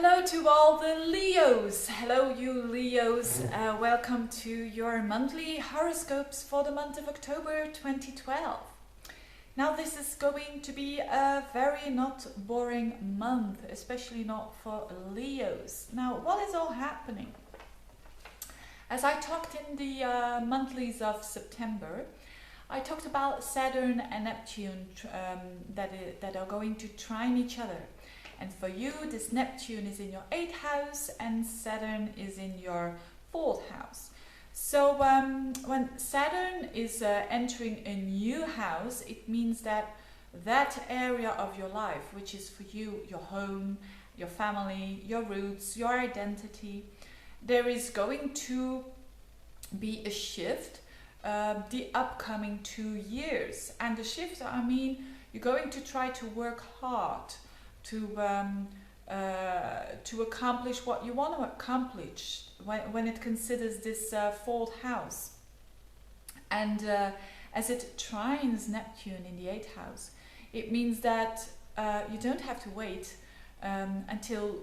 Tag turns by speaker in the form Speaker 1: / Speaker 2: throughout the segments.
Speaker 1: Hello to all the Leos. Hello you Leos. Welcome to your monthly horoscopes for the month of October 2012. Now this is going to be a very not boring month, especially not for Leos. Now what is all happening? As I talked in the monthlies of September, I talked about Saturn and Neptune that are going to trine each other. And for you, this Neptune is in your 8th house and Saturn is in your 4th house. So when Saturn is entering a new house, it means that that area of your life, which is for you, your home, your family, your roots, your identity, there is going to be a shift the upcoming 2 years. And the shift, I mean, you're going to try to work hard to accomplish what you want to accomplish when it considers this 4th house. And as it trines Neptune in the 8th house, it means that you don't have to wait until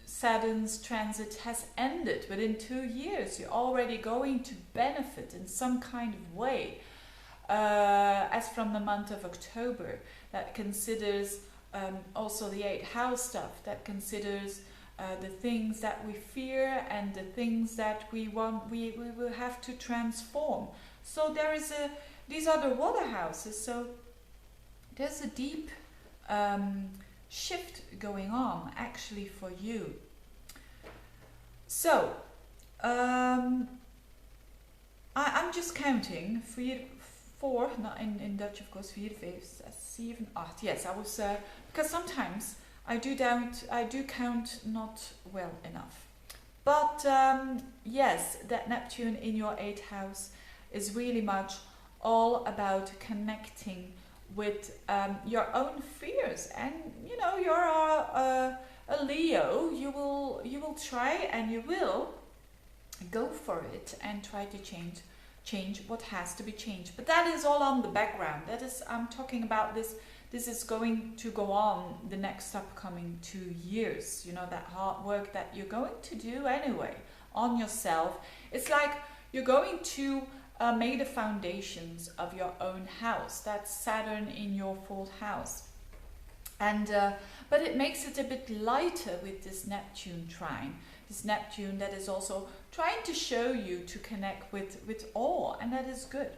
Speaker 1: Saturn's transit has ended. Within 2 years, you're already going to benefit in some kind of way. As from the month of October, that considers also the 8th house stuff, that considers the things that we fear and the things that we want, we will have to transform. So there is these are the water houses, so there's a deep shift going on actually for you. So I'm just counting 4, not in Dutch of course, 4, 5, 6, 7, 8. Yes, I was because sometimes I do count not well enough. But yes, that Neptune in your 8th house is really much all about connecting with your own fears. And you know, you're a Leo. You will try and you will go for it and try to change what has to be changed. But that is all on the background. That is, I'm talking about this is going to go on the next upcoming 2 years. You know, that hard work that you're going to do anyway on yourself. It's like you're going to make the foundations of your own house. That's Saturn in your 4th house. And but it makes it a bit lighter with this Neptune trine. This Neptune that is also trying to show you to connect with awe, and that is good.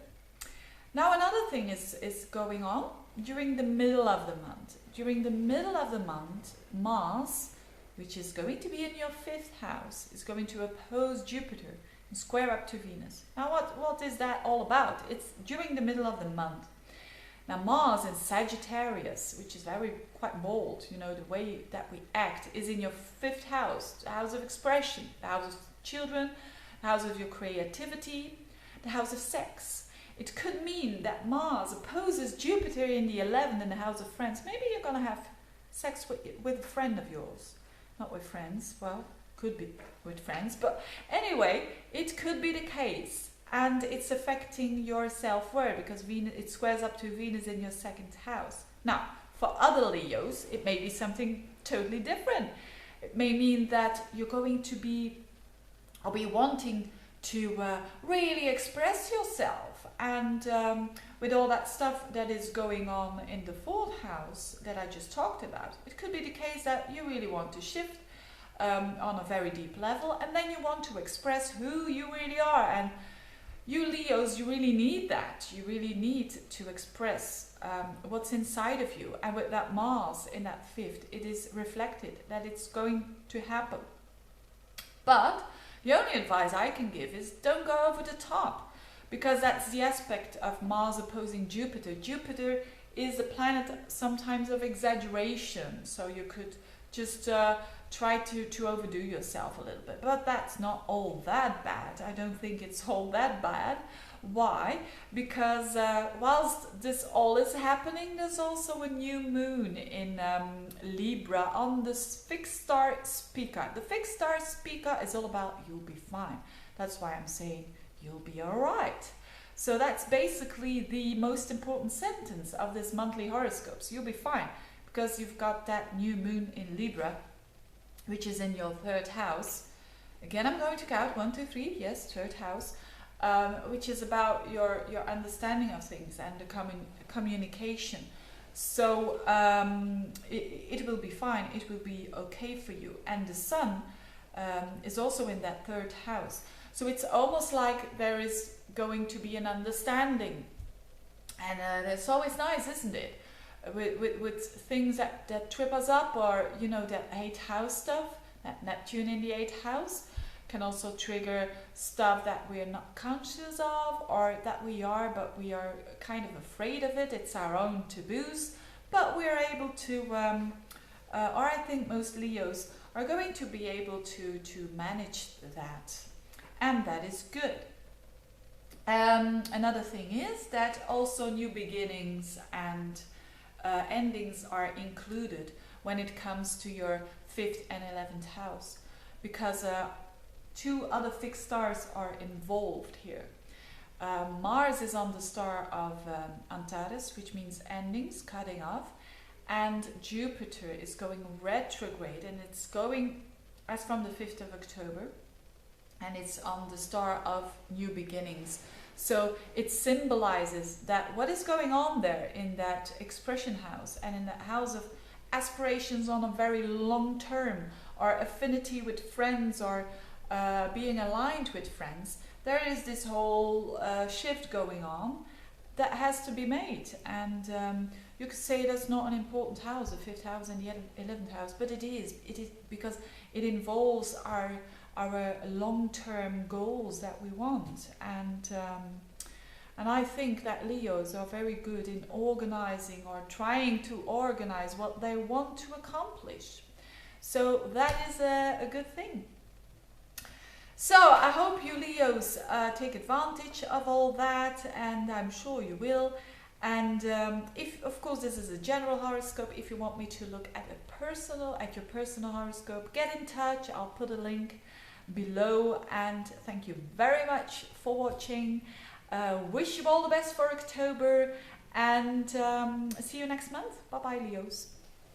Speaker 1: Now another thing is going on during the middle of the month. During the middle of the month, Mars, which is going to be in your 5th house, is going to oppose Jupiter and square up to Venus. Now what is that all about? It's during the middle of the month. Now Mars in Sagittarius, which is quite bold, you know, the way that we act, is in your 5th house, the house of expression, the house of children, the house of your creativity, the house of sex. It could mean that Mars opposes Jupiter in the 11th in the house of friends. Maybe you're going to have sex with a friend of yours. Not with friends, well, could be with friends, but anyway, it could be the case. And it's affecting your self-worth because Venus, it squares up to Venus in your 2nd house. Now, for other Leos, it may be something totally different. It may mean that you're going to be wanting to really express yourself. And with all that stuff that is going on in the 4th house that I just talked about, it could be the case that you really want to shift on a very deep level, and then you want to express who you really are. And you Leos, you really need that. You really need to express what's inside of you. And with that Mars in that 5th, it is reflected that it's going to happen. But the only advice I can give is don't go over the top, because that's the aspect of Mars opposing Jupiter. Jupiter is a planet sometimes of exaggeration, so you could just try to overdo yourself a little bit, but that's not all that bad. I don't think it's all that bad. Why? Because whilst this all is happening, there's also a new moon in Libra on the fixed star Spica. The fixed star Spica is all about you'll be fine. That's why I'm saying you'll be all right. So that's basically the most important sentence of this monthly horoscopes. You'll be fine because you've got that new moon in Libra which is in your third house. Again, I'm going to count 1, 2, 3. Yes, third house, which is about your understanding of things and the communication. So it will be fine. It will be okay for you. And the sun is also in that third house. So it's almost like there is going to be an understanding. And that's always nice, isn't it? With things that trip us up, or, you know, that 8th house stuff, that Neptune in the 8th house can also trigger stuff that we're not conscious of, or that we are, but we are kind of afraid of it. It's our own taboos, but we're able to, or I think most Leos are going to be able to manage that, and that is good. Another thing is that also new beginnings and endings are included when it comes to your 5th and 11th house, because 2 other fixed stars are involved here. Mars is on the star of Antares, which means endings, cutting off, and Jupiter is going retrograde, and it's going as from the 5th of October, and it's on the star of new beginnings. So it symbolizes that what is going on there in that expression house and in that house of aspirations on a very long term, or affinity with friends, or being aligned with friends. There is this whole shift going on that has to be made, and you could say that's not an important house, the 5th house and the 11th house, but it is because it involves our long-term goals that we want, and I think that Leos are very good in organizing, or trying to organize what they want to accomplish. So that is a good thing. So I hope you Leos take advantage of all that, and I'm sure you will. And if, of course, this is a general horoscope, if you want me to look at your personal horoscope, get in touch. I'll put a link below, and thank you very much for watching. Wish you all the best for October, and see you next month. Bye bye, Leos.